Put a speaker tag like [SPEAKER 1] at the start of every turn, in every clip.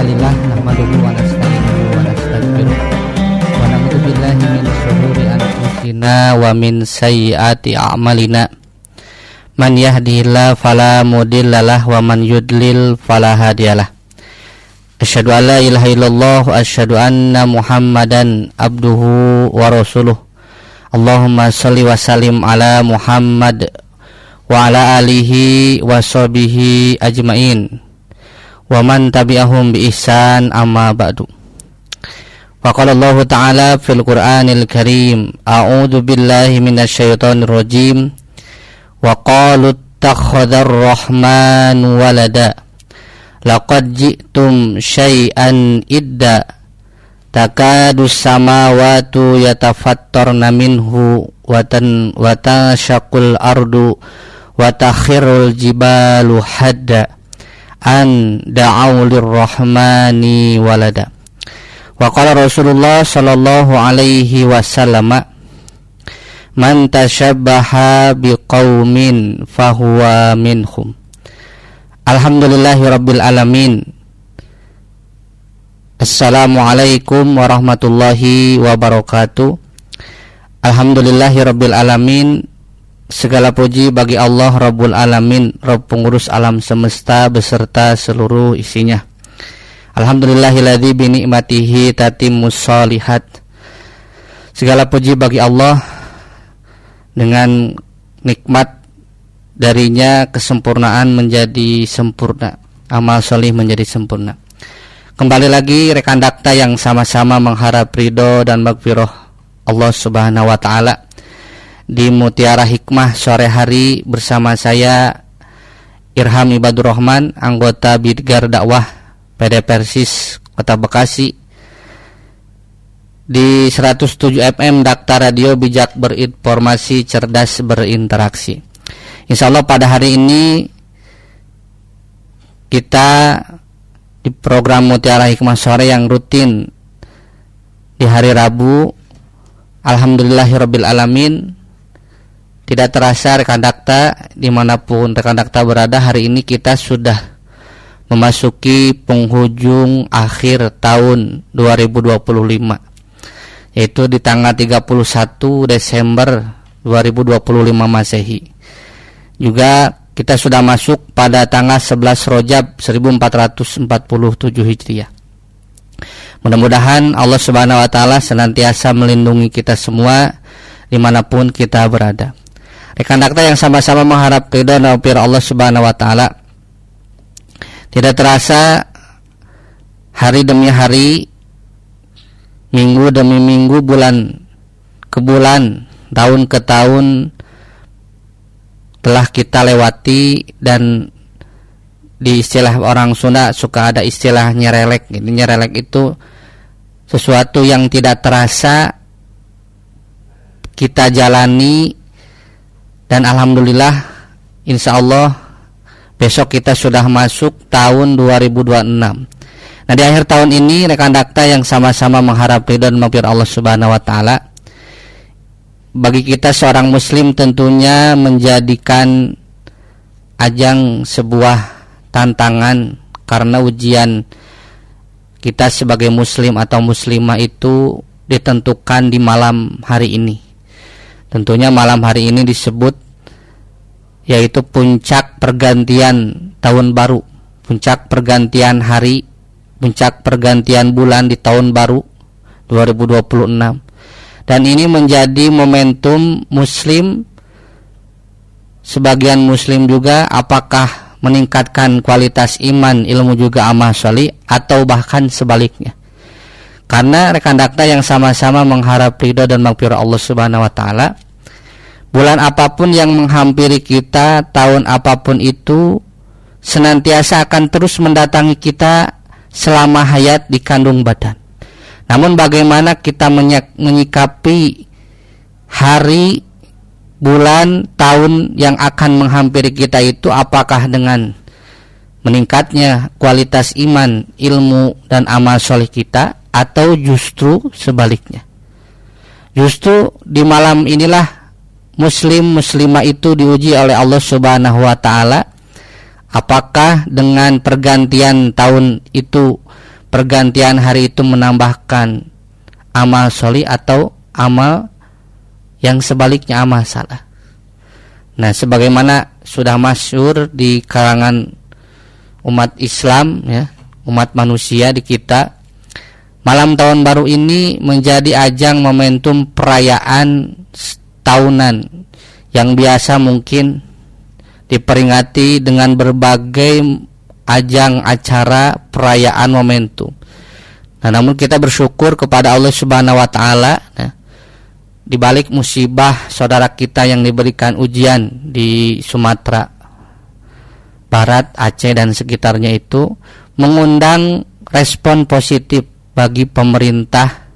[SPEAKER 1] Innalillah nahmaduhu wa nasta'inuhu wa nastaghfiruh wa na'udzu billahi min shururi anfusina wa min sayyiati a'malina. Man yahdihillahu fala mudhillalah wa man yudlil fala hadiyalah. Asyhadu an la ilaha illallah wa asyhadu anna Muhammadan abduhu wa rasuluh. Allahumma shalli wa sallim ala Muhammad wa ala alihi wa sahbihi ajmain wa man tabi'ahum bi ihsan amma ba'du. Wa qala Allah ta'ala fil Qur'anil Karim, a'udzu billahi minasyaitonir rajim. Wa qalu ittakhadhar rahmanu walada laqad ji'tum syai'an idda takadu samawati yatafattarna minhu wa tashaqqul ardu wa takhirul jibalu hadda an da'u lirrahmani walada. Wa qala Rasulullah sallallahu alaihi wasallam, man tashabbaha biqaumin fahuwa minhum. Alhamdulillahi rabbil alamin. Assalamualaikum warahmatullahi wabarakatuh. Alhamdulillahi rabbil alamin. Segala puji bagi Allah Rabbul Alamin, Rabb pengurus alam semesta beserta seluruh isinya. Alhamdulillahilladzi bi ni'matihi tatimmus shalihat. Segala puji bagi Allah, dengan nikmat darinya kesempurnaan menjadi sempurna, amal solih menjadi sempurna. Kembali lagi rekan dakta yang sama-sama mengharap ridho dan maghfirah Allah Subhanahu wa taala di Mutiara Hikmah sore hari bersama saya Irham Ibadur Rahman, anggota Bidgar Dakwah PD Persis Kota Bekasi, di 107 FM Dakta Radio Bijak Berinformasi, Cerdas Berinteraksi. Insya Allah pada hari ini kita di program Mutiara Hikmah sore yang rutin di hari Rabu, alhamdulillahirabbil alamin. Tidak terasa rekan dakta dimanapun rekan dakta berada, hari ini kita sudah memasuki penghujung akhir tahun 2025, yaitu di tanggal 31 Desember 2025 Masehi. Juga kita sudah masuk pada tanggal 11 Rajab 1447 Hijriah. Mudah-mudahan Allah Subhanahu wa taala senantiasa melindungi kita semua dimanapun kita berada. Rekan dakta yang sama-sama mengharap ridha dan maghfirah Allah Subhanahu wa taala, tidak terasa hari demi hari, minggu demi minggu, bulan ke bulan, tahun ke tahun telah kita lewati. Dan di istilah orang Sunda suka ada istilah nyerelek. Nyerelek itu sesuatu yang tidak terasa kita jalani. Dan alhamdulillah, insya Allah besok kita sudah masuk tahun 2026. Nah, di akhir tahun ini rekan dakta yang sama-sama mengharap ridha dan maghfirah Allah Subhanahu wa taala, bagi kita seorang muslim tentunya menjadikan ajang sebuah tantangan, karena ujian kita sebagai muslim atau muslimah itu ditentukan di malam hari ini. Tentunya malam hari ini disebut yaitu puncak pergantian tahun baru, puncak pergantian hari, puncak pergantian bulan di tahun baru 2026. Dan ini menjadi momentum muslim, sebagian muslim juga, apakah meningkatkan kualitas iman, ilmu juga amal sholih, atau bahkan sebaliknya. Karena rekan dakta yang sama-sama mengharap ridha dan maghfirah Allah Subhanahu wa taala, bulan apapun yang menghampiri kita, tahun apapun itu, senantiasa akan terus mendatangi kita selama hayat di kandung badan. Namun bagaimana kita menyikapi hari, bulan, tahun yang akan menghampiri kita itu, apakah dengan meningkatnya kualitas iman, ilmu, dan amal soleh kita, atau justru sebaliknya. Justru di malam inilah muslim muslimah itu diuji oleh Allah Subhanahu wa taala, apakah dengan pergantian tahun itu pergantian hari itu menambahkan amal sholih atau amal yang sebaliknya amal salah. Nah, sebagaimana sudah masyhur di kalangan umat Islam ya, umat manusia di kita, malam tahun baru ini menjadi ajang momentum perayaan tahunan yang biasa mungkin diperingati dengan berbagai ajang acara perayaan momentum. Nah, namun kita bersyukur kepada Allah Subhanahu wa taala ya, di balik musibah saudara kita yang diberikan ujian di Sumatera Barat, Aceh dan sekitarnya itu mengundang respon positif bagi pemerintah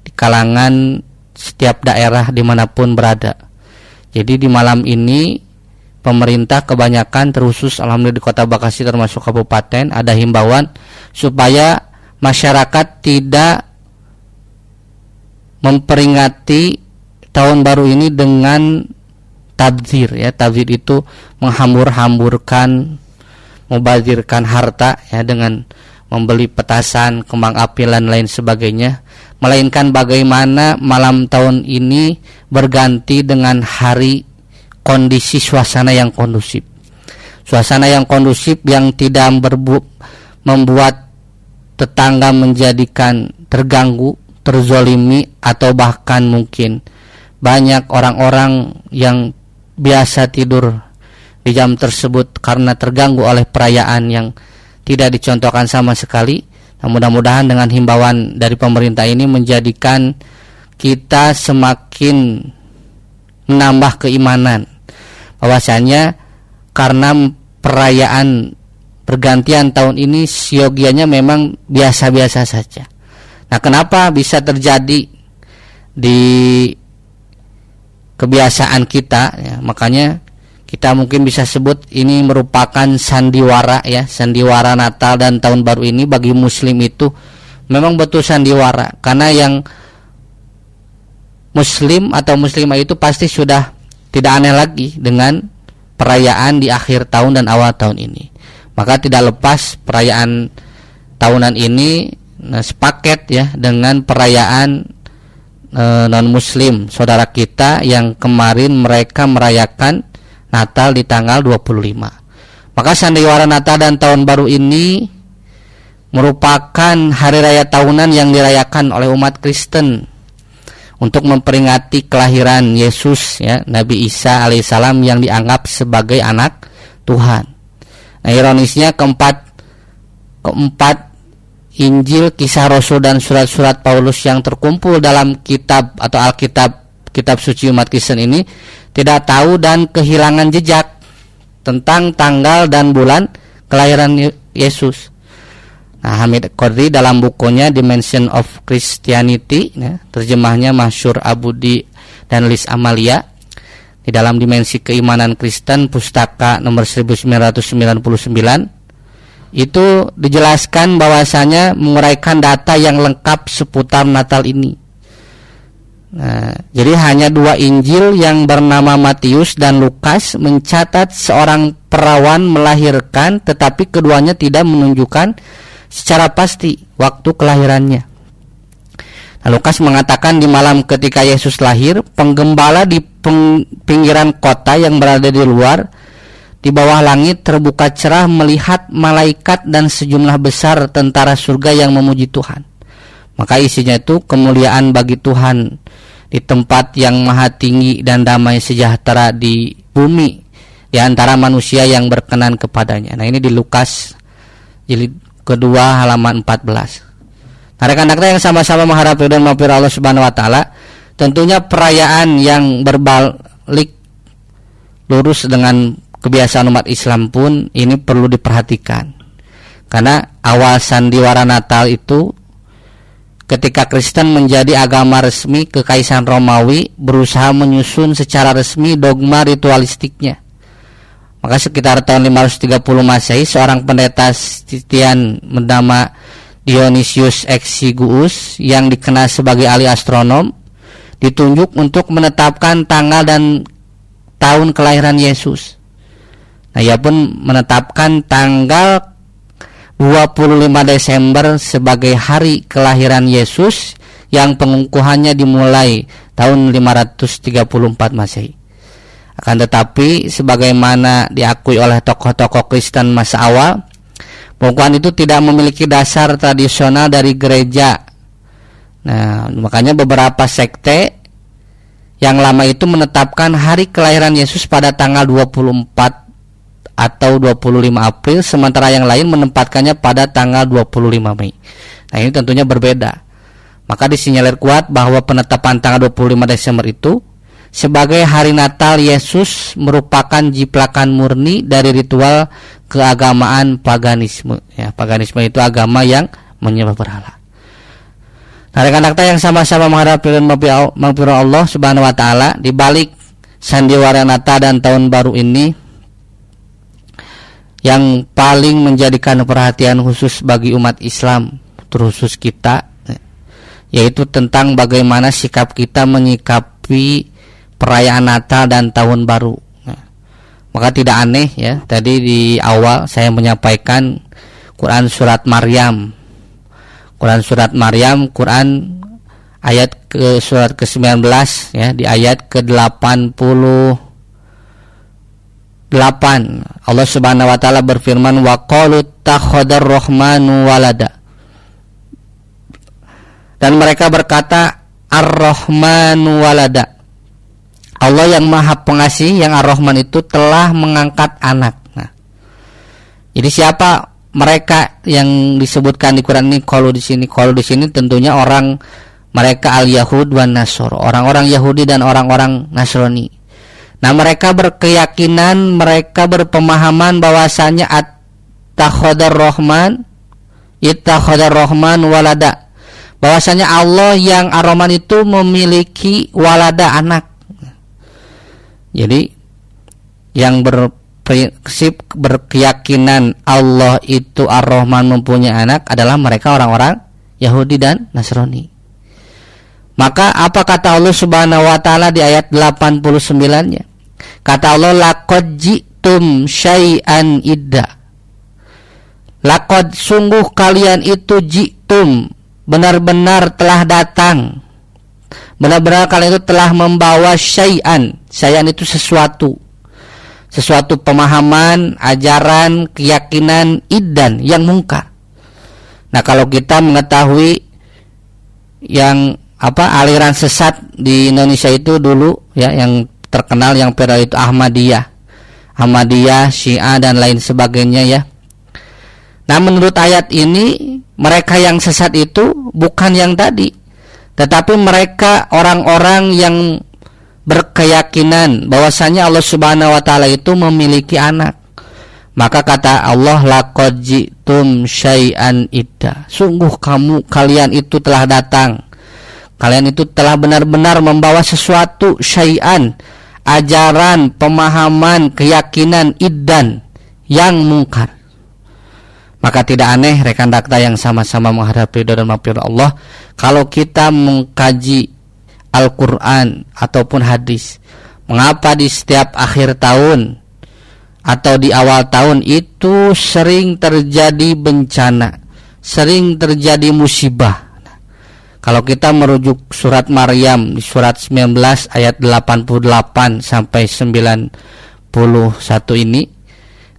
[SPEAKER 1] di kalangan setiap daerah dimanapun berada. Jadi di malam ini pemerintah kebanyakan terkhusus alhamdulillah di Kota Bekasi termasuk kabupaten ada himbauan supaya masyarakat tidak memperingati tahun baru ini dengan tabdzir ya. Tabdzir itu menghambur-hamburkan, membazirkan harta ya dengan membeli petasan, kembang api dan lain sebagainya, melainkan bagaimana malam tahun ini berganti dengan hari kondisi suasana yang kondusif. Suasana yang kondusif yang tidak membuat tetangga menjadikan terganggu, terzolimi, atau bahkan mungkin banyak orang-orang yang biasa tidur di jam tersebut karena terganggu oleh perayaan yang tidak dicontohkan sama sekali. Nah, mudah-mudahan dengan himbauan dari pemerintah ini menjadikan kita semakin menambah keimanan bahwasanya karena perayaan pergantian tahun ini siogianya memang biasa-biasa saja. Nah, kenapa bisa terjadi di kebiasaan kita ya, makanya kita mungkin bisa sebut ini merupakan sandiwara ya, sandiwara Natal dan tahun baru ini bagi muslim itu memang betul sandiwara, karena yang muslim atau muslimah itu pasti sudah tidak aneh lagi dengan perayaan di akhir tahun dan awal tahun ini. Maka tidak lepas perayaan tahunan ini sepaket ya dengan perayaan non-muslim saudara kita yang kemarin mereka merayakan Natal di tanggal 25. Maka sandiwara Natal dan tahun baru ini merupakan hari raya tahunan yang dirayakan oleh umat Kristen untuk memperingati kelahiran Yesus ya, Nabi Isa alaihissalam yang dianggap sebagai anak Tuhan. Nah, ironisnya keempat Injil, Kisah Rasul dan surat-surat Paulus yang terkumpul dalam kitab atau Alkitab, kitab suci umat Kristen ini tidak tahu dan kehilangan jejak tentang tanggal dan bulan kelahiran Yesus. Nah, Hamid Qadri dalam bukunya Dimension of Christianity ya, terjemahnya Masyur Abudi dan Liz Amalia, di dalam dimensi keimanan Kristen pustaka nomor 1999 itu dijelaskan bahwasanya menguraikan data yang lengkap seputar Natal ini. Nah, jadi hanya dua Injil yang bernama Matius dan Lukas mencatat seorang perawan melahirkan, tetapi keduanya tidak menunjukkan secara pasti waktu kelahirannya. Nah, Lukas mengatakan di malam ketika Yesus lahir, penggembala di pinggiran kota yang berada di luar di bawah langit terbuka cerah melihat malaikat dan sejumlah besar tentara surga yang memuji Tuhan. Maka isinya itu kemuliaan bagi Tuhan di tempat yang maha tinggi dan damai sejahtera di bumi di antara manusia yang berkenan kepadanya. Nah, ini di Lukas jilid kedua halaman 14. Nah, rekan-rekan yang sama-sama mengharap ridho dan maghfirah Allah Subhanahu wa taala, tentunya perayaan yang berbalik lurus dengan kebiasaan umat Islam pun ini perlu diperhatikan. Karena awal sandiwara Natal itu ketika Kristen menjadi agama resmi Kekaisaran Romawi berusaha menyusun secara resmi dogma ritualistiknya. Maka sekitar tahun 530 Masehi seorang pendeta Stian bernama Dionysius Exiguus yang dikenal sebagai ahli astronom ditunjuk untuk menetapkan tanggal dan tahun kelahiran Yesus. Nah, ia pun menetapkan tanggal 25 Desember sebagai hari kelahiran Yesus yang pengukuhannya dimulai tahun 534 Masehi. Akan tetapi sebagaimana diakui oleh tokoh-tokoh Kristen masa awal, pengukuhan itu tidak memiliki dasar tradisional dari gereja. Nah, makanya beberapa sekte yang lama itu menetapkan hari kelahiran Yesus pada tanggal 24 atau 25 April, sementara yang lain menempatkannya pada tanggal 25 Mei. Nah, ini tentunya berbeda. Maka disinyalir kuat bahwa penetapan tanggal 25 Desember itu sebagai hari Natal Yesus merupakan jiplakan murni dari ritual keagamaan paganisme. Ya, paganisme itu agama yang menyembah berhala. Nah, rekan-rekan yang sama-sama menghadapi magfirah Allah Subhanahu wa taala, di balik sandiwara Natal dan tahun baru ini yang paling menjadikan perhatian khusus bagi umat Islam, terkhusus kita, yaitu tentang bagaimana sikap kita menyikapi perayaan Natal dan tahun baru. Nah, maka tidak aneh ya, tadi di awal saya menyampaikan Quran surat Maryam. Quran ayat ke surat ke-19 ya, di ayat ke-88 Allah Subhanahu wa taala berfirman, wa qalu takhadar rahmanu walada. Dan mereka berkata, Ar-Rahmanu walada. Allah yang Maha Pengasih, yang Ar-Rahman itu telah mengangkat anak. Nah, jadi siapa mereka yang disebutkan di Quran ini? Kalau di sini tentunya orang mereka al-Yahud wan Nasr, orang-orang Yahudi dan orang-orang Nasrani. Nah, mereka berkeyakinan, mereka berpemahaman bahwasanya ittakhadar rahman walada, bahwasanya Allah yang Ar-Rahman itu memiliki walada, anak. Jadi yang berkeyakinan Allah itu Ar-Rahman mempunyai anak adalah mereka orang-orang Yahudi dan Nasrani. Maka apa kata Allah Subhanahu wa taala di ayat 89-nya? Kata Allah, laqad ji'tum syai'an idda. Laqad, sungguh kalian itu ji'tum, benar-benar telah datang. Benar-benar kalian itu telah membawa syai'an. Syai'an itu sesuatu pemahaman, ajaran, keyakinan iddan yang mungkar. Nah, kalau kita mengetahui yang aliran sesat di Indonesia itu dulu ya, yang terkenal yang periode itu Ahmadiyah, Syiah dan lain sebagainya ya. Nah, menurut ayat ini mereka yang sesat itu bukan yang tadi, tetapi mereka orang-orang yang berkeyakinan bahwasanya Allah Subhanahu wa taala itu memiliki anak. Maka kata Allah, laqad ji'tum syai'an idda. Sungguh kalian itu telah datang. Kalian itu telah benar-benar membawa sesuatu syai'an, ajaran, pemahaman, keyakinan iddan yang mungkar. Maka tidak aneh rekan dakta yang sama-sama menghadapi ridha dan maghfirah Allah, kalau kita mengkaji Al-Quran ataupun hadis, mengapa di setiap akhir tahun atau di awal tahun itu sering terjadi bencana, sering terjadi musibah. Kalau kita merujuk surat Maryam di surat 19 ayat 88 sampai 91 ini,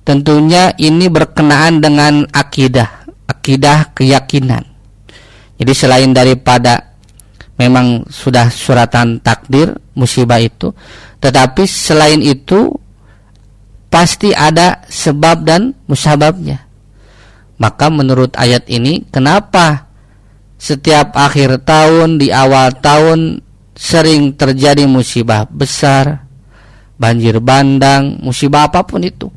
[SPEAKER 1] tentunya ini berkenaan dengan akidah keyakinan. Jadi selain daripada memang sudah suratan takdir musibah itu, tetapi selain itu pasti ada sebab dan musababnya. Maka menurut ayat ini, kenapa setiap akhir tahun, di awal tahun sering terjadi musibah besar, banjir bandang, musibah apapun itu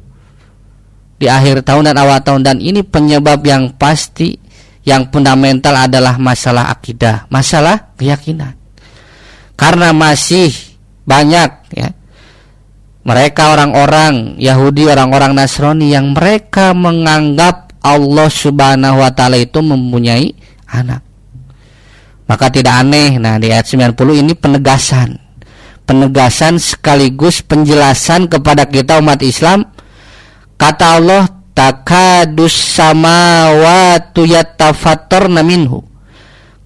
[SPEAKER 1] di akhir tahun dan awal tahun, dan ini penyebab yang pasti, yang fundamental adalah masalah akidah, masalah keyakinan. Karena masih banyak ya mereka orang-orang Yahudi, orang-orang Nasrani yang mereka menganggap Allah Subhanahu wa taala itu mempunyai anak. Maka tidak aneh, nah di ayat 90 ini penegasan sekaligus penjelasan kepada kita umat Islam. Kata Allah, takadus samawati yatafattarna minhu.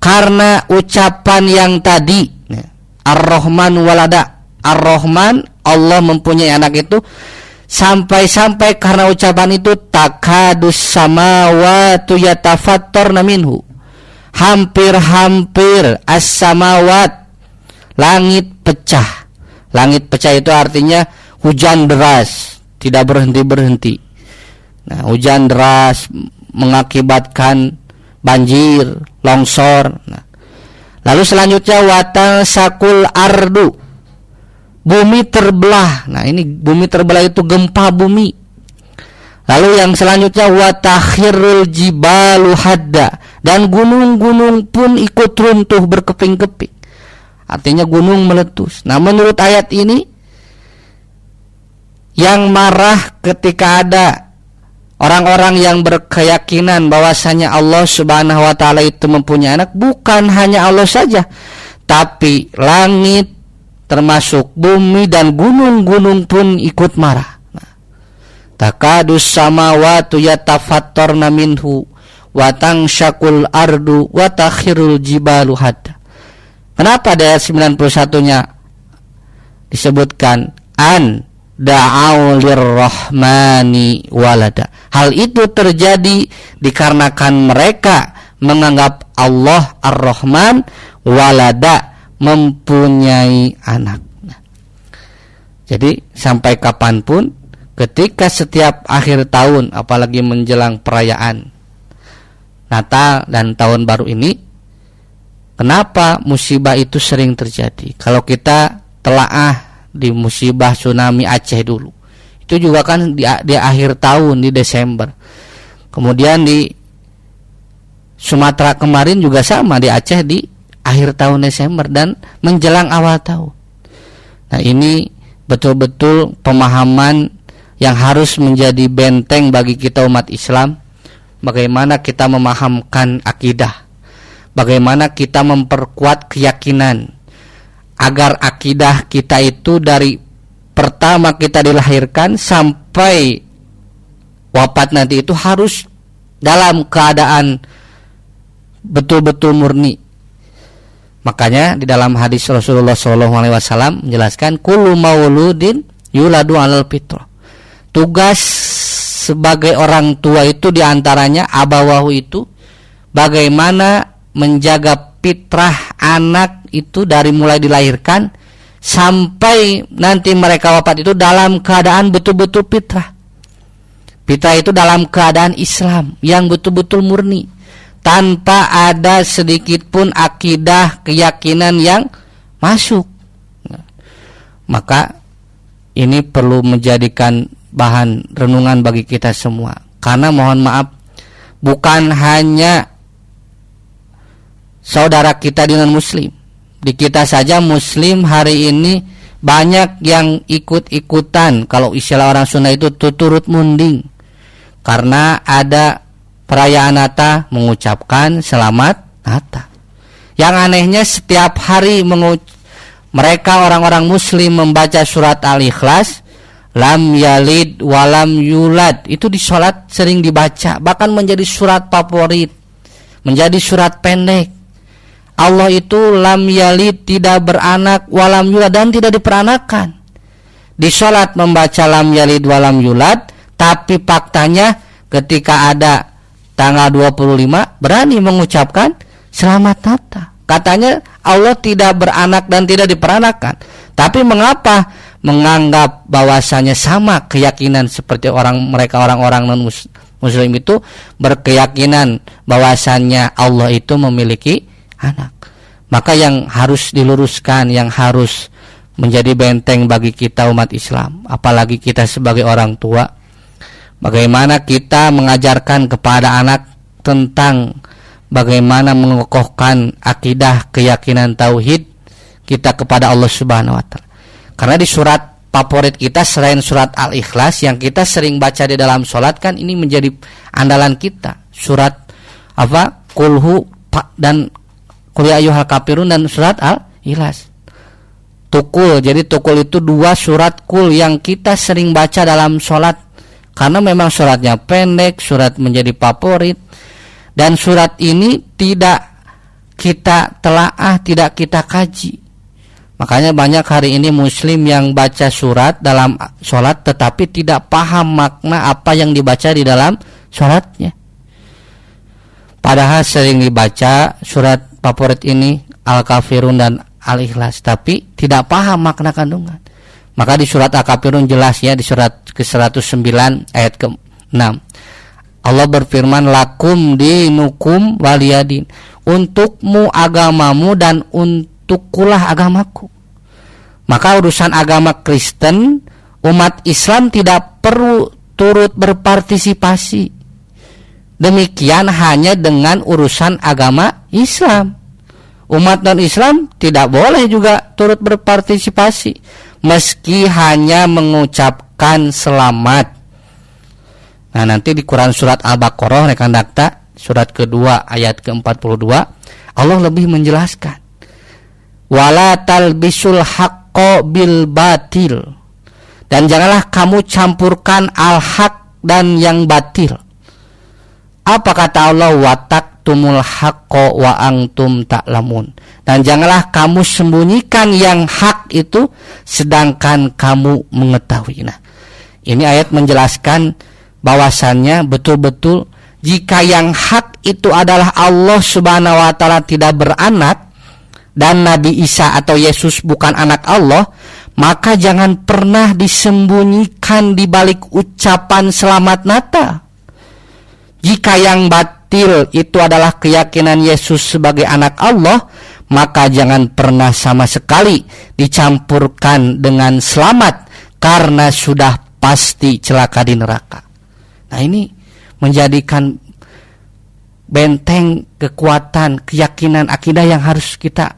[SPEAKER 1] Karena ucapan yang tadi, Ar-Rahman walada, Ar-Rahman Allah mempunyai anak itu, sampai-sampai karena ucapan itu takadus samawati yatafattarna minhu, hampir-hampir as-samawat, langit pecah. Langit pecah itu artinya hujan deras, tidak berhenti-berhenti. Nah, hujan deras mengakibatkan banjir, longsor. Nah, lalu selanjutnya watal sakul ardu, bumi terbelah. Nah, ini bumi terbelah itu gempa bumi. Lalu yang selanjutnya watakhirul jibalu hadda, dan gunung-gunung pun ikut runtuh berkeping-keping. Artinya gunung meletus. Nah, menurut ayat ini, yang marah ketika ada orang-orang yang berkeyakinan bahwasanya Allah Subhanahu wa taala itu mempunyai anak, bukan hanya Allah saja, tapi langit termasuk bumi dan gunung-gunung pun ikut marah. Takadus samawati yatafattarna minhu wa tansyaqul ardu wa takhirul jibalu hadda. Kenapa di ayat 91-nya disebutkan an da'au lirrahmani walada? Hal itu terjadi dikarenakan mereka menganggap Allah Ar-Rahman walada, mempunyai anak. Jadi sampai kapanpun, ketika setiap akhir tahun, apalagi menjelang perayaan Natal dan tahun baru ini, kenapa musibah itu sering terjadi? Kalau kita telaah di musibah tsunami Aceh dulu, itu juga kan di akhir tahun, di Desember. Kemudian di Sumatera kemarin juga sama, di Aceh di akhir tahun Desember dan menjelang awal tahun. Nah, ini betul-betul pemahaman yang harus menjadi benteng bagi kita umat Islam. Bagaimana kita memahamkan akidah, bagaimana kita memperkuat keyakinan agar akidah kita itu dari pertama kita dilahirkan sampai wafat nanti itu harus dalam keadaan betul-betul murni. Makanya di dalam hadis Rasulullah SAW menjelaskan kullu mauludin yuladu alal fitrah. Tugas sebagai orang tua itu diantaranya abawahu itu bagaimana menjaga fitrah anak itu dari mulai dilahirkan sampai nanti mereka wafat itu dalam keadaan betul-betul fitrah. Fitrah itu dalam keadaan Islam yang betul-betul murni, tanpa ada sedikit pun akidah keyakinan yang masuk. Maka ini perlu menjadikan bahan renungan bagi kita semua. Karena mohon maaf, bukan hanya saudara kita di non-muslim, di kita saja muslim hari ini banyak yang ikut-ikutan, kalau istilah orang Sunda itu tuturut munding, karena ada perayaan Natal mengucapkan selamat Natal. Yang anehnya setiap hari mereka orang-orang muslim membaca surat Al-Ikhlas, lam yalid walam yulad, itu di sholat sering dibaca, bahkan menjadi surat favorit, menjadi surat pendek. Allah itu lam yalid, tidak beranak, walam yulad, dan tidak diperanakan. Di sholat membaca lam yalid walam yulad, tapi faktanya ketika ada tanggal 25 berani mengucapkan selamat Natal. Katanya Allah tidak beranak dan tidak diperanakan. Tapi mengapa menganggap bahwasanya sama keyakinan seperti orang-orang non muslim itu berkeyakinan bahwasanya Allah itu memiliki anak? Maka yang harus diluruskan, yang harus menjadi benteng bagi kita umat Islam, apalagi kita sebagai orang tua, bagaimana kita mengajarkan kepada anak tentang bagaimana mengokohkan akidah keyakinan tauhid kita kepada Allah Subhanahu wa taala. Karena di surat favorit kita selain surat Al-Ikhlas yang kita sering baca di dalam sholat, kan ini menjadi andalan kita. Surat apa? Kulhu dan Qul ya ayyuhal kafirun dan surat Al-Ikhlas. Tukul. Jadi tukul itu dua surat kul yang kita sering baca dalam sholat Karena memang suratnya pendek, surat menjadi favorit, dan surat ini tidak kita telaah, tidak kita kaji. Makanya banyak hari ini muslim yang baca surat dalam sholat tetapi tidak paham makna apa yang dibaca di dalam sholatnya. Padahal sering dibaca surat favorit ini Al-Kafirun dan Al-Ikhlas, tapi tidak paham makna kandungan. Maka di surat Al-Kafirun jelas ya, di surat ke-109 ayat ke-6 Allah berfirman, lakum dinukum waliyadin, untukmu agamamu dan untukkulah agamaku. Maka urusan agama Kristen, umat Islam tidak perlu turut berpartisipasi. Demikian hanya dengan urusan agama Islam. Umat non-Islam tidak boleh juga turut berpartisipasi, meski hanya mengucapkan selamat. Nah, nanti di Quran surat Al-Baqarah rekan dakta, surat kedua ayat ke-42, Allah lebih menjelaskan. Wala talbisul haqqo bil batil. Dan janganlah kamu campurkan al-haq dan yang batil. Apa kata Allah? Wataktumul haqqo wa antum ta'lamun. Dan janganlah kamu sembunyikan yang hak itu sedangkan kamu mengetahui. Nah, ini ayat menjelaskan bahwasannya betul-betul jika yang hak itu adalah Allah Subhanahu wa taala tidak beranak dan Nabi Isa atau Yesus bukan anak Allah, maka jangan pernah disembunyikan di balik ucapan selamat Natal. Jika yang batil itu adalah keyakinan Yesus sebagai anak Allah, maka jangan pernah sama sekali dicampurkan dengan selamat, karena sudah pasti celaka di neraka. Nah, ini menjadikan benteng kekuatan, keyakinan, akidah yang harus kita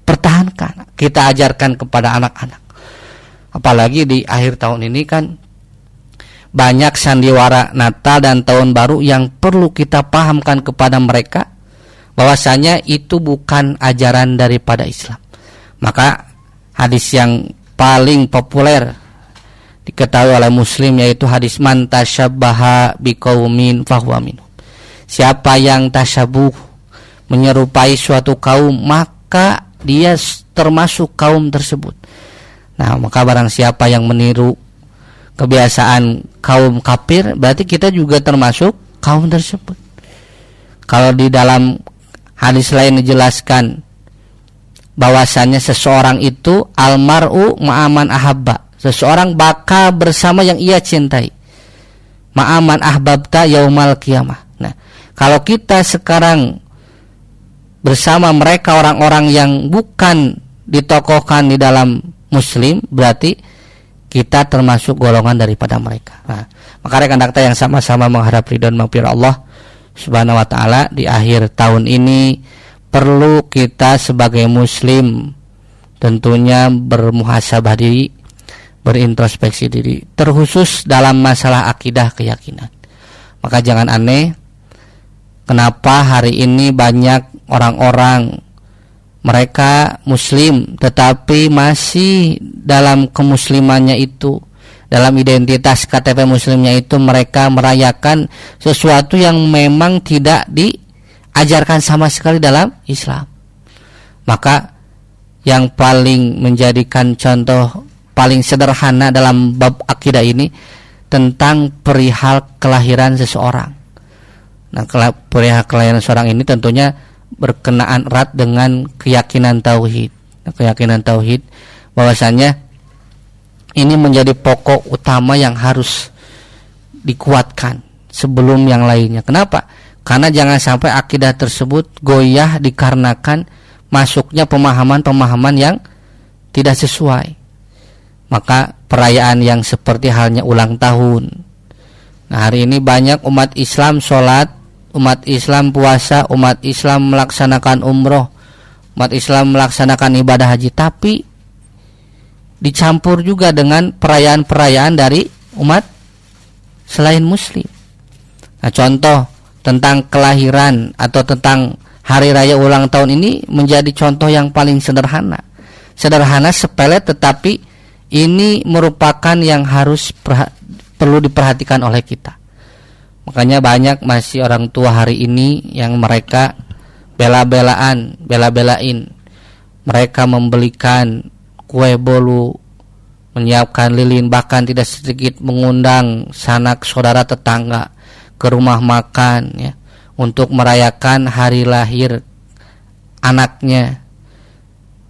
[SPEAKER 1] pertahankan, kita ajarkan kepada anak-anak. Apalagi di akhir tahun ini kan banyak sandiwara Natal dan Tahun Baru yang perlu kita pahamkan kepada mereka bahwasanya itu bukan ajaran daripada Islam. Maka hadis yang paling populer diketahui oleh muslim yaitu hadis man tasyabbaha biqaumin fahuwa minhum. Siapa yang tasyabuh, menyerupai suatu kaum, maka dia termasuk kaum tersebut. Nah, maka barang siapa yang meniru kebiasaan kaum kafir, berarti kita juga termasuk kaum tersebut. Kalau di dalam hadis lain dijelaskan bahwasannya seseorang itu almar'u ma'aman ahabba, seseorang bakal bersama yang ia cintai. Ma'aman ahbabta yaumal qiyamah. Nah, kalau kita sekarang bersama mereka orang-orang yang bukan ditokohkan di dalam muslim, berarti kita termasuk golongan daripada mereka. Nah, maka rekan dakta yang sama-sama mengharap ridho dan maghfirah Allah Subhanahu wa taala di akhir tahun ini, perlu kita sebagai muslim tentunya bermuhasabah diri, berintrospeksi diri, terkhusus dalam masalah akidah keyakinan. Maka jangan aneh kenapa hari ini banyak orang-orang mereka muslim tetapi masih dalam kemuslimannya itu, dalam identitas KTP muslimnya itu, mereka merayakan sesuatu yang memang tidak diajarkan sama sekali dalam Islam. Maka yang paling menjadikan contoh paling sederhana dalam bab akidah ini tentang perihal kelahiran seseorang. Nah, perihal kelahiran seseorang ini tentunya berkenaan erat dengan keyakinan tauhid. Nah, keyakinan tauhid bahwasanya ini menjadi pokok utama yang harus dikuatkan sebelum yang lainnya. Kenapa? Karena jangan sampai akidah tersebut goyah dikarenakan masuknya pemahaman-pemahaman yang tidak sesuai. Maka perayaan yang seperti halnya ulang tahun. Nah, hari ini banyak umat Islam sholat, umat Islam puasa, umat Islam melaksanakan umroh, umat Islam melaksanakan ibadah haji, tapi dicampur juga dengan perayaan-perayaan dari umat selain muslim. Nah, contoh tentang kelahiran atau tentang hari raya ulang tahun ini menjadi contoh yang paling sederhana. Sederhana, sepele, tetapi ini merupakan yang harus perlu diperhatikan oleh kita. Makanya banyak masih orang tua hari ini yang mereka bela-belain, mereka membelikan kue bolu, menyiapkan lilin, bahkan tidak sedikit mengundang sanak saudara tetangga ke rumah makan ya, untuk merayakan hari lahir anaknya.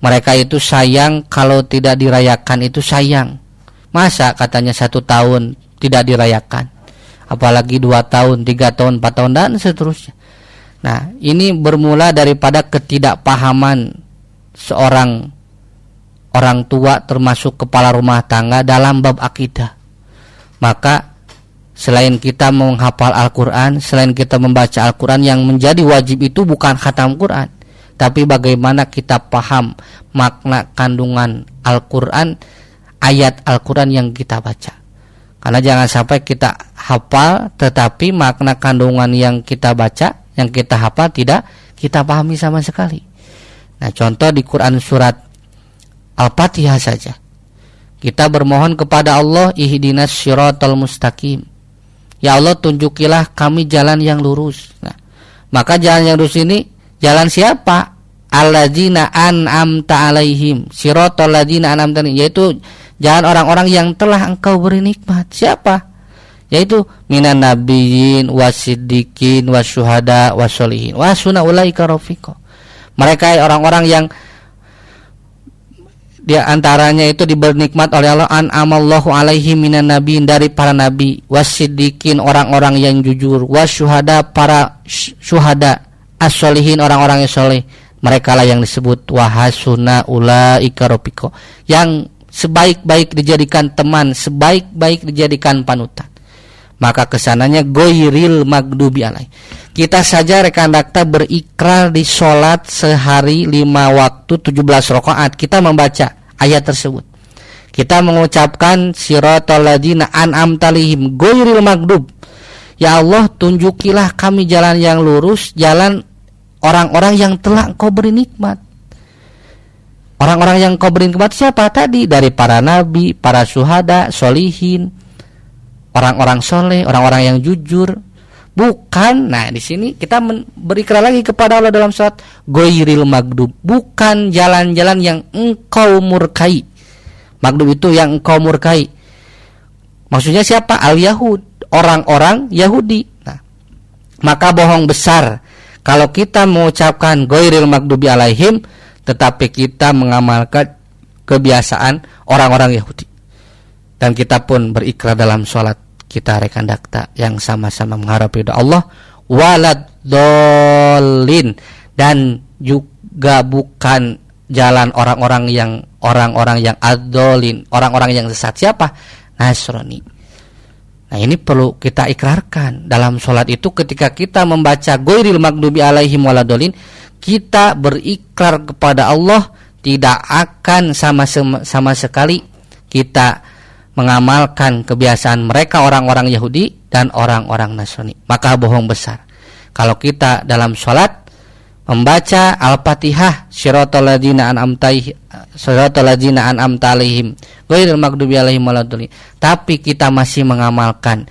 [SPEAKER 1] Mereka itu sayang kalau tidak dirayakan itu sayang. Masa katanya 1 tahun tidak dirayakan, apalagi 2 tahun, 3 tahun, 4 tahun dan seterusnya. Nah, ini bermula daripada ketidakpahaman seorang orang tua termasuk kepala rumah tangga dalam bab akidah. Maka selain kita menghafal Al-Quran, selain kita membaca Al-Quran, yang menjadi wajib itu bukan khatam Quran, tapi bagaimana kita paham makna kandungan Al-Quran, ayat Al-Quran yang kita baca. Karena jangan sampai kita hafal tetapi makna kandungan yang kita baca, yang kita hafal tidak kita pahami sama sekali. Nah, contoh di Quran surat Al-Fatihah saja, kita bermohon kepada Allah, ihdinas syiratal mustaqim, ya Allah tunjukilah kami jalan yang lurus. Nah, maka jalan yang lurus ini jalan siapa? Alladzina an'amta alaihim, syiratal ladzina an'amta alaihim, yaitu jalan orang-orang yang telah engkau beri nikmat. Siapa? Yaitu minan nabiyyin wasiddiqin wasyuhada wassolihin wa hasuna ulaika rafiqa. Mereka orang-orang yang di antaranya itu diberi nikmat oleh Allah, an'amallahu alaihim minan nabiyyin, dari para nabi, wasiddiqin orang-orang yang jujur, wasyuhada para syuhada, as-solihin orang-orang yang soleh, mereka lah yang disebut wahasuna ulaika rafiqa, yang sebaik-baik dijadikan teman, sebaik-baik dijadikan panutan. Maka kesananya goiril magdubi alaih. Kita saja rekan dakta berikrar di sholat sehari 5 waktu 17 rakaat, kita membaca ayat tersebut. Kita mengucapkan siratal ladzina an'amta alaihim goiril magdub, ya Allah tunjukilah kami jalan yang lurus, jalan orang-orang yang telah engkau beri nikmat. Orang-orang yang engkau beri nikmat siapa tadi? Dari para nabi, para syuhada, solihin, orang-orang soleh, orang-orang yang jujur. Bukan. Nah, di sini kita berikrar lagi kepada Allah dalam surat goiril magdub, bukan jalan-jalan yang engkau murkai. Magdub itu yang engkau murkai. Maksudnya siapa? Al-Yahud, orang-orang Yahudi. Nah, maka bohong besar kalau kita mengucapkan goiril magdubi alaihim tetapi kita mengamalkan kebiasaan orang-orang Yahudi. Dan kita pun berikrar dalam sholat kita rekan dakta yang sama-sama mengharap ridha Allah, waladhdallin, dan juga bukan jalan orang-orang yang adzolin, orang-orang yang sesat. Siapa? Nasrani. Nah, ini perlu kita ikrarkan dalam sholat itu. Ketika kita membaca ghairil maghdubi alaihim waladhdallin, kita berikrar kepada Allah tidak akan sama sekali kita mengamalkan kebiasaan mereka orang-orang Yahudi dan orang-orang Nasrani. Maka bohong besar kalau kita dalam sholat membaca Al-Fatihah siratal ladzina an'amta alaihim ghairil maghdubi alaihim waladdallin, tapi kita masih mengamalkan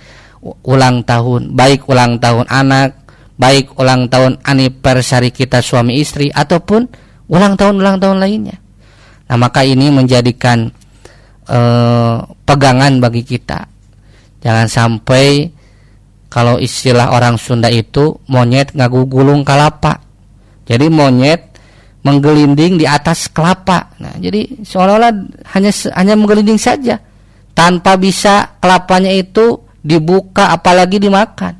[SPEAKER 1] ulang tahun, baik ulang tahun anak, baik ulang tahun anniversary kita suami istri, ataupun ulang tahun lainnya. Nah, maka ini menjadikan pegangan bagi kita. Jangan sampai kalau istilah orang Sunda itu monyet ngagugulung kelapa. Jadi monyet menggelinding di atas kelapa. Nah, jadi seolah-olah hanya menggelinding saja tanpa bisa kelapanya itu dibuka apalagi dimakan.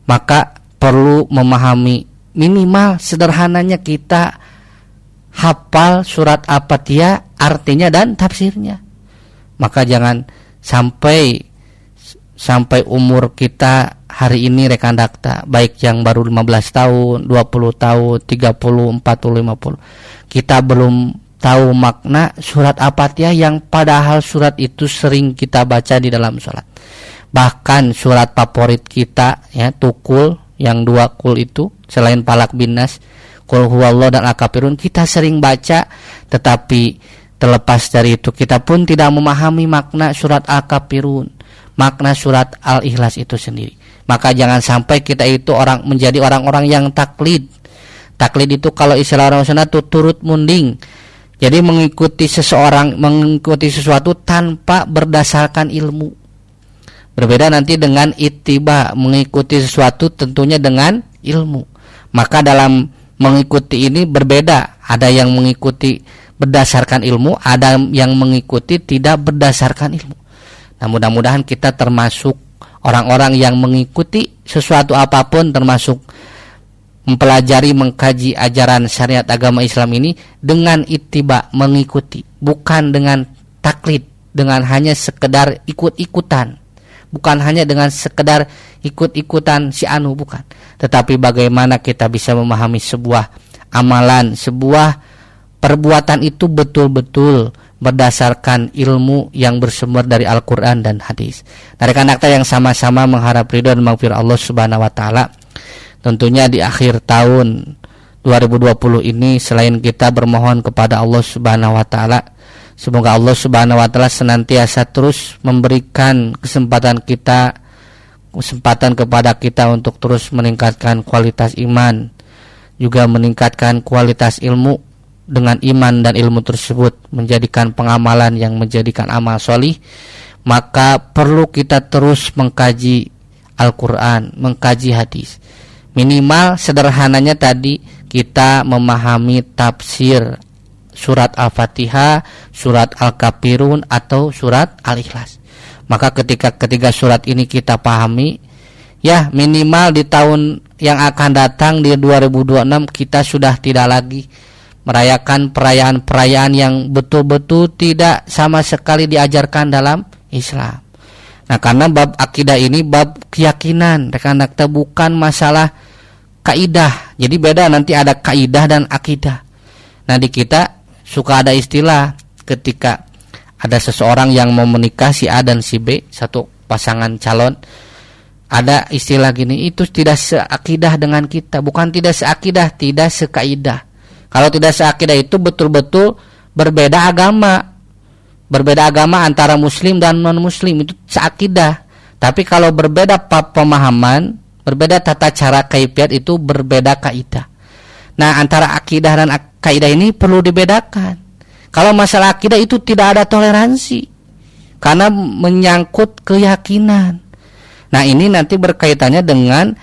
[SPEAKER 1] Maka perlu memahami, minimal sederhananya kita hafal surat Al-Fatihah artinya dan tafsirnya. Maka jangan sampai umur kita hari ini rekan dakta, baik yang baru 15 tahun, 20 tahun, 30, 40, 50, kita belum tahu makna surat Al-Fatihah yang padahal surat itu sering kita baca di dalam sholat. Bahkan surat favorit kita ya, tukul, yang 2 kul itu selain Falaq bin Nas, Qul huwallahu dan Al-Kafirun, kita sering baca, tetapi terlepas dari itu kita pun tidak memahami makna surat Al-Kafirun, makna surat Al-Ikhlas itu sendiri. Maka jangan sampai kita itu menjadi orang-orang yang taklid. Taklid itu kalau istilah orang sana itu turut munding. Jadi mengikuti sesuatu tanpa berdasarkan ilmu. Berbeda nanti dengan ittiba, mengikuti sesuatu tentunya dengan ilmu. Maka dalam mengikuti ini berbeda. Ada yang mengikuti berdasarkan ilmu, ada yang mengikuti tidak berdasarkan ilmu. Nah, mudah-mudahan kita termasuk orang-orang yang mengikuti sesuatu apapun, termasuk mempelajari, mengkaji ajaran syariat agama Islam ini dengan ittiba, mengikuti, bukan dengan taklid, dengan hanya sekedar ikut-ikutan, bukan hanya dengan sekedar ikut-ikutan si anu, bukan. Tetapi bagaimana kita bisa memahami sebuah amalan, sebuah perbuatan itu betul-betul berdasarkan ilmu yang bersumber dari Al-Quran dan hadis. Dari kanak yang sama-sama mengharap ridho dan maghfirah Allah Subhanahu wa taala. Tentunya di akhir tahun 2020 ini selain kita bermohon kepada Allah Subhanahu wa taala, semoga Allah Subhanahu wa taala senantiasa terus memberikan kesempatan kepada kita untuk terus meningkatkan kualitas iman, juga meningkatkan kualitas ilmu. Dengan iman dan ilmu tersebut menjadikan pengamalan yang menjadikan amal solih, maka perlu kita terus mengkaji Al-Quran, mengkaji hadis. Minimal sederhananya tadi kita memahami tafsir surat Al-Fatihah, surat Al-Kafirun atau surat Al-Ikhlas. Maka ketika surat ini kita pahami, ya minimal di tahun yang akan datang di 2026 kita sudah tidak lagi merayakan perayaan-perayaan yang betul-betul tidak sama sekali diajarkan dalam Islam. Nah, karena bab akidah ini bab keyakinan, rekan kita bukan masalah kaidah. Jadi beda, nanti ada kaidah dan akidah. Nah, di kita suka ada istilah ketika ada seseorang yang mau menikah, si A dan si B, satu pasangan calon, ada istilah gini, itu tidak seakidah dengan kita. Bukan tidak seakidah, tidak sekaidah. Kalau tidak seakidah itu betul-betul berbeda agama. Berbeda agama antara muslim dan non-muslim, itu seakidah. Tapi kalau berbeda pemahaman, berbeda tata cara kaifiat, itu berbeda kaidah. Nah, antara akidah dan kaidah ini perlu dibedakan. Kalau masalah akidah itu tidak ada toleransi, karena menyangkut keyakinan. Nah, ini nanti berkaitannya dengan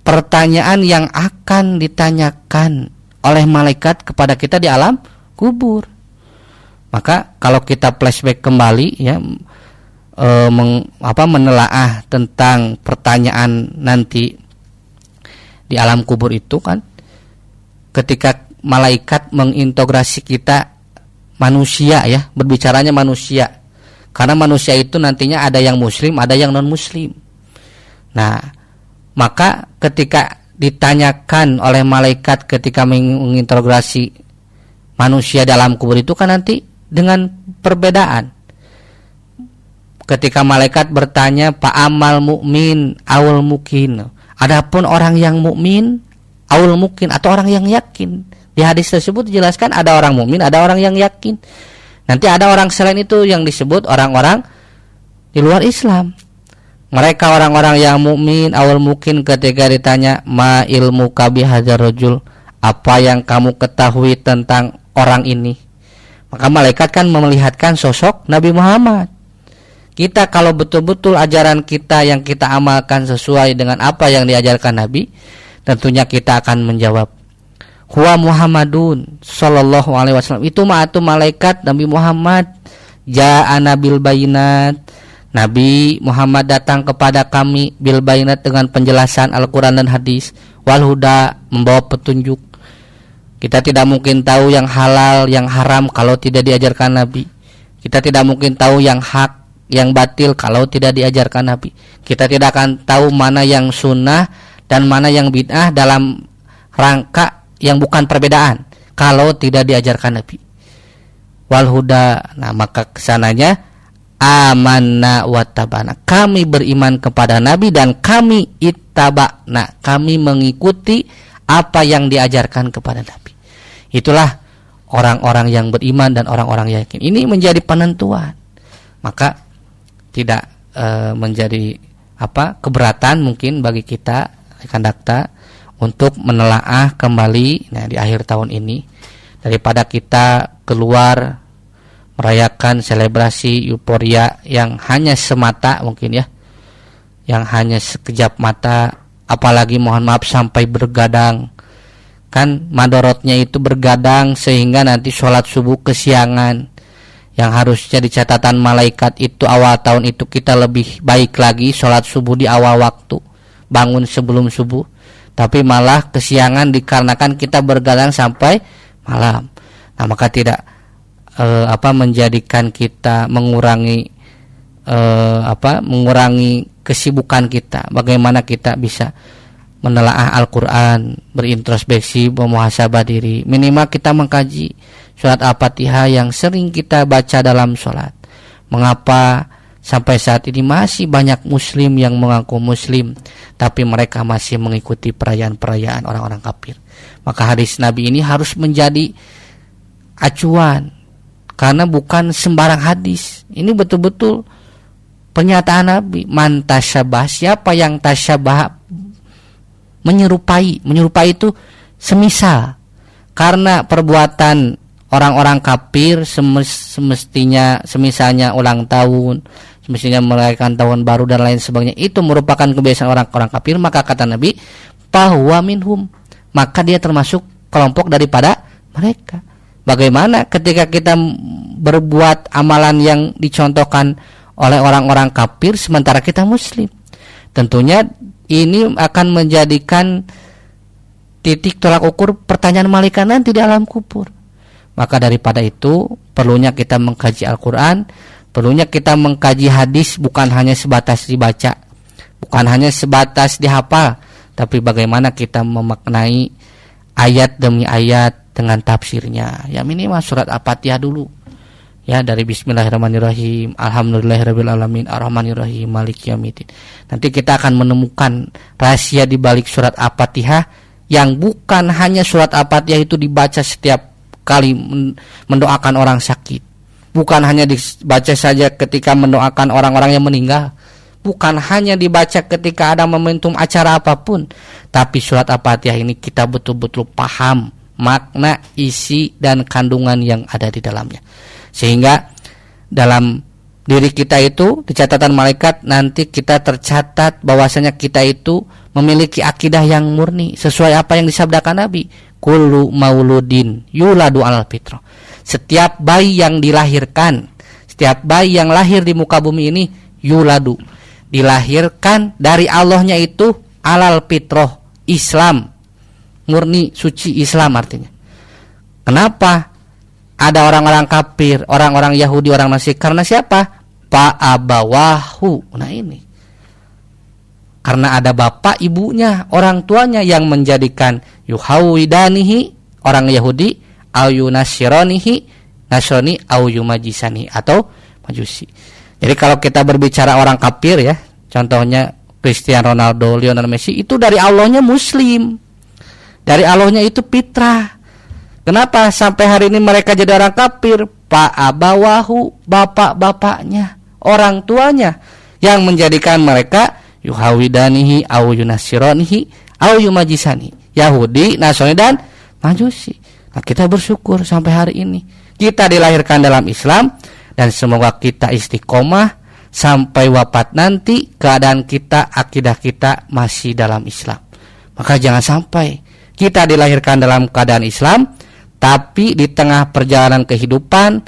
[SPEAKER 1] pertanyaan yang akan ditanyakan oleh malaikat kepada kita di alam kubur. Maka kalau kita flashback kembali ya, menelaah tentang pertanyaan nanti di alam kubur itu kan, ketika malaikat mengintegrasi kita manusia ya, berbicaranya manusia. Karena manusia itu nantinya ada yang muslim, ada yang non muslim. Nah, maka ketika ditanyakan oleh malaikat ketika mengintegrasi manusia dalam kubur itu kan nanti dengan perbedaan. Ketika malaikat bertanya, "Pak amal mukmin awal mungkin." Adapun orang yang mukmin awal mungkin atau orang yang yakin. Di hadis tersebut dijelaskan ada orang mukmin, ada orang yang yakin. Nanti ada orang selain itu yang disebut orang-orang di luar Islam. Mereka orang-orang yang mukmin awal mungkin ketika ditanya, "Ma ilmu kabi hadzal rajul?" Apa yang kamu ketahui tentang orang ini? Maka malaikat kan melihatkan sosok Nabi Muhammad. Kita kalau betul-betul ajaran kita yang kita amalkan sesuai dengan apa yang diajarkan Nabi, tentunya kita akan menjawab, "Huwa Muhammadun sallallahu alaihi wasallam." Itu malaikat Nabi Muhammad, ja'a nabil bayinat. Nabi Muhammad datang kepada kami bil bayinat dengan penjelasan Al-Quran dan hadis, wal huda, membawa petunjuk. Kita tidak mungkin tahu yang halal, yang haram kalau tidak diajarkan Nabi. Kita tidak mungkin tahu yang hak, yang batil kalau tidak diajarkan Nabi. Kita tidak akan tahu mana yang sunnah dan mana yang bid'ah dalam rangka yang bukan perbedaan kalau tidak diajarkan Nabi. Wal huda. Nah, maka kesananya amanna wattabana, kami beriman kepada Nabi dan kami ittaba'na, kami mengikuti apa yang diajarkan kepada Nabi. Itulah orang-orang yang beriman dan orang-orang yang yakin. Ini menjadi penentuan. Maka tidak menjadi keberatan mungkin bagi kita rekan dakta untuk menelaah kembali di akhir tahun ini, daripada kita keluar merayakan selebrasi euforia yang hanya semata mungkin ya, yang hanya sekejap mata, apalagi mohon maaf sampai bergadang. Kan madorotnya itu bergadang sehingga nanti sholat subuh kesiangan, yang harusnya di catatan malaikat itu awal tahun itu kita lebih baik lagi sholat subuh di awal waktu, bangun sebelum subuh, tapi malah kesiangan dikarenakan kita bergadang sampai malam. Nah, maka tidak menjadikan kita mengurangi kesibukan kita. Bagaimana kita bisa menelaah Al-Quran, berintrospeksi, memuhasabah diri. Minimal kita mengkaji surat Al-Fatihah yang sering kita baca dalam sholat. Mengapa sampai saat ini masih banyak muslim yang mengaku muslim, tapi mereka masih mengikuti perayaan-perayaan orang-orang kafir? Maka hadis Nabi ini harus menjadi acuan, karena bukan sembarang hadis. Ini betul-betul pernyataan Nabi. Man tasyabah, siapa yang tasyabah, menyerupai itu semisal, karena perbuatan orang-orang kafir semisalnya ulang tahun, semestinya merayakan tahun baru dan lain sebagainya, itu merupakan kebiasaan orang-orang kafir, maka kata Nabi fahuwa minhum, maka dia termasuk kelompok daripada mereka. Bagaimana ketika kita berbuat amalan yang dicontohkan oleh orang-orang kafir sementara kita muslim? Tentunya ini akan menjadikan titik tolak ukur pertanyaan malaikat nanti di alam kubur. Maka daripada itu perlunya kita mengkaji Al-Quran, perlunya kita mengkaji hadis, bukan hanya sebatas dibaca, bukan hanya sebatas dihafal, tapi bagaimana kita memaknai ayat demi ayat dengan tafsirnya. Ya minimal surat Al-Fatihah dulu. Ya, dari bismillahirrahmanirrahim, alhamdulillahirrabbilalamin, arrahmanirrahim, maliki yaumiddin. Nanti kita akan menemukan rahasia di balik surat Al-Fatihah, yang bukan hanya surat Al-Fatihah itu dibaca setiap kali mendoakan orang sakit, bukan hanya dibaca saja ketika mendoakan orang-orang yang meninggal, bukan hanya dibaca ketika ada momentum acara apapun, tapi surat Al-Fatihah ini kita betul-betul paham makna, isi, dan kandungan yang ada di dalamnya, sehingga dalam diri kita itu di catatan malaikat nanti kita tercatat bahwasanya kita itu memiliki akidah yang murni sesuai apa yang disabdakan Nabi, kullu mauludin yuladu alal fitrah. Setiap bayi yang dilahirkan, setiap bayi yang lahir di muka bumi ini yuladu, dilahirkan dari Allahnya itu alal fitrah, Islam, murni, suci Islam artinya. Kenapa ada orang-orang kafir, orang-orang Yahudi, orang Nasrani? Karena siapa? Fa'abawahu. Nah ini, karena ada bapak ibunya, orang tuanya yang menjadikan yuhawidanihi, orang Yahudi, au yunasironihi, nasrani, au yumajisani, atau majusi. Jadi kalau kita berbicara orang kafir ya, contohnya Cristiano Ronaldo, Lionel Messi, itu dari Allahnya muslim, dari Allahnya itu fitrah. Kenapa sampai hari ini mereka jadi orang kafir? Fa'abawahu, bapak-bapaknya, orang tuanya yang menjadikan mereka yuhawidanihi au yunasironihi au yumajisani, Yahudi, Nasrani, dan Majusi. Nah, kita bersyukur sampai hari ini kita dilahirkan dalam Islam, dan semoga kita istiqomah sampai wafat nanti keadaan kita, akidah kita masih dalam Islam. Maka jangan sampai kita dilahirkan dalam keadaan Islam, tapi di tengah perjalanan kehidupan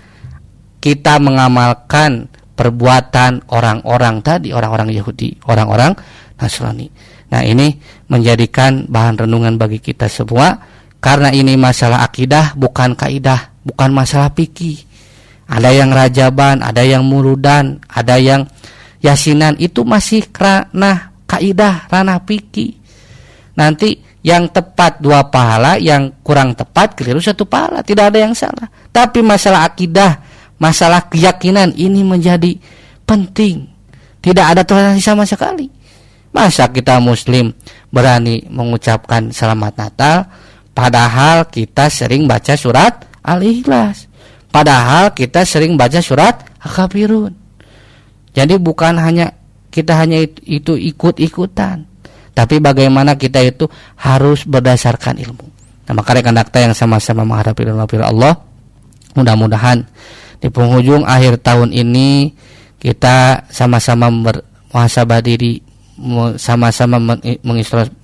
[SPEAKER 1] kita mengamalkan perbuatan orang-orang tadi, orang-orang Yahudi, orang-orang Nasrani. Nah, ini menjadikan bahan renungan bagi kita semua, karena ini masalah akidah, bukan kaidah, bukan masalah fikih. Ada yang rajaban, ada yang muludan, ada yang yasinan, itu masih ranah kaidah, ranah fikih. Nanti yang tepat 2 pahala, yang kurang tepat keliru 1 pahala, tidak ada yang salah. Tapi masalah akidah, masalah keyakinan ini menjadi penting. Tidak ada toleransi sama sekali. Masa kita muslim berani mengucapkan selamat Natal, padahal kita sering baca surat Al-Ikhlas, padahal kita sering baca surat Al-Kafirun. Jadi bukan hanya kita hanya itu ikut-ikutan. Tapi bagaimana kita itu harus berdasarkan ilmu. Nah, maka rekan dakta yang sama-sama menghadapi Allah, mudah-mudahan di penghujung akhir tahun ini kita sama-sama bermuhasabah diri, sama-sama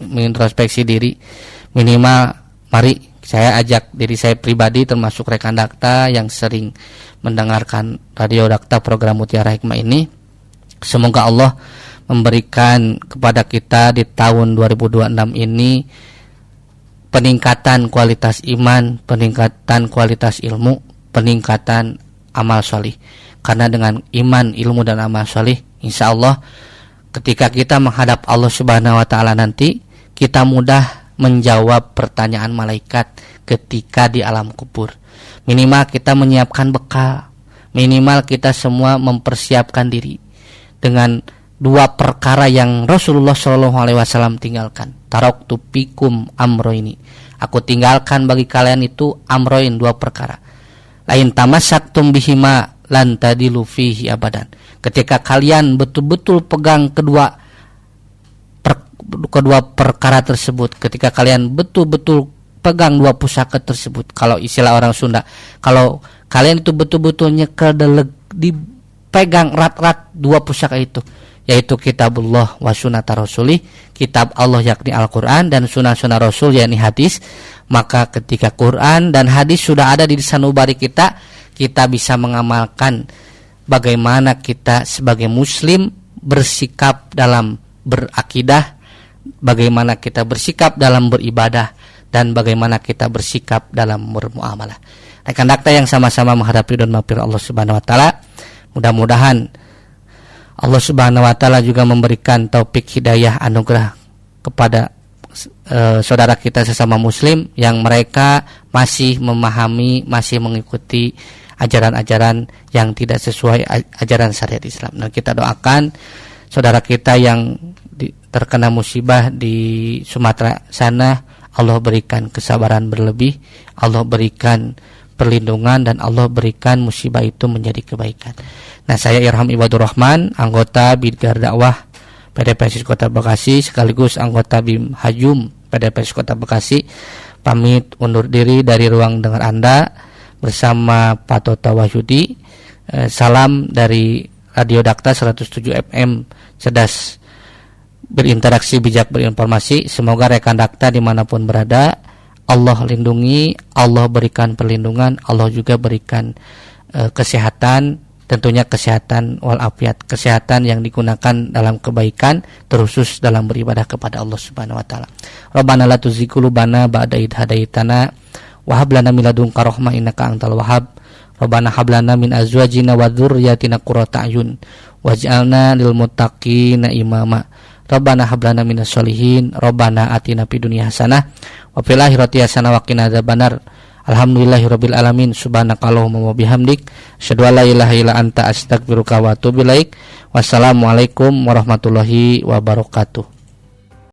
[SPEAKER 1] mengintrospeksi diri. Minimal mari saya ajak diri saya pribadi termasuk rekan dakta yang sering mendengarkan radio dakta program Mutiara Hikmah ini. Semoga Allah memberikan kepada kita di tahun 2026 ini peningkatan kualitas iman, peningkatan kualitas ilmu, peningkatan amal solih. Karena dengan iman, ilmu dan amal solih, insya Allah ketika kita menghadap Allah Subhanahu Wa Taala nanti, kita mudah menjawab pertanyaan malaikat ketika di alam kubur. Minimal kita menyiapkan bekal, minimal kita semua mempersiapkan diri dengan dua perkara yang Rasulullah SAW tinggalkan. Taraktu fikum amroini, aku tinggalkan bagi kalian itu amroin, dua perkara. Lain tamassaktum bihima lan tadilu fihi abadan. Ketika kalian betul-betul pegang kedua perkara tersebut, ketika kalian betul-betul pegang dua pusaka tersebut, kalau istilah orang Sunda, kalau kalian itu betul-betul nyekel dipegang rat-rat dua pusaka itu, yaitu kitabullah wa sunnata rasulih, kitab Allah yakni Al-Quran dan sunnah-sunnah Rasul yakni hadis, maka ketika Quran dan hadis sudah ada di sanubari kita, kita bisa mengamalkan bagaimana kita sebagai muslim bersikap dalam berakidah, bagaimana kita bersikap dalam beribadah, dan bagaimana kita bersikap dalam bermuamalah. Rekan dakta yang sama-sama menghadapi dan maghfirah Allah Subhanahu Wa Taala, mudah-mudahan Allah Subhanahu Wa Taala juga memberikan taufik hidayah anugerah kepada saudara kita sesama muslim yang mereka masih memahami, masih mengikuti ajaran-ajaran yang tidak sesuai ajaran syariat Islam. Nah, kita doakan saudara kita yang terkena musibah di Sumatera sana, Allah berikan kesabaran berlebih, Allah berikan perlindungan, dan Allah berikan musibah itu menjadi kebaikan. Nah, saya Irham Ibadur Rahman, anggota Bidgar Dakwah PDPSI Kota Bekasi sekaligus anggota BIM Hajum PDPSI Kota Bekasi, pamit undur diri dari ruang dengar Anda bersama Pak Toto Wahyudi. Salam dari Radio Dakta 107 FM, cerdas berinteraksi, bijak berinformasi. Semoga rekan dakta dimanapun berada, Allah lindungi, Allah berikan perlindungan, Allah juga berikan kesehatan, tentunya kesehatan walafiat, kesehatan yang digunakan dalam kebaikan, terkhusus dalam beribadah kepada Allah Subhanahu Wa Taala. Rabbana la tuzigh qulubana ba'da idh hadaitana wa hab lana min ladunka rahmah innaka antal wahhab. Rabbana hab lana min azwajina wa dzurriyyatina qurrata a'yun waj'alna lil muttaqina imama. Rabbana hab lana minas sholihin. Rabbana atina fid dunya hasanah wa fil akhirati hasanah wa qina adzabannar. Alhamdulillahirabbil alamin. Subhanakallahumma wa bihamdik, asyhadu an la ilaha illa anta, astaghfiruka wa atubu ilaik. Wassalamualaikum warahmatullahi wabarakatuh.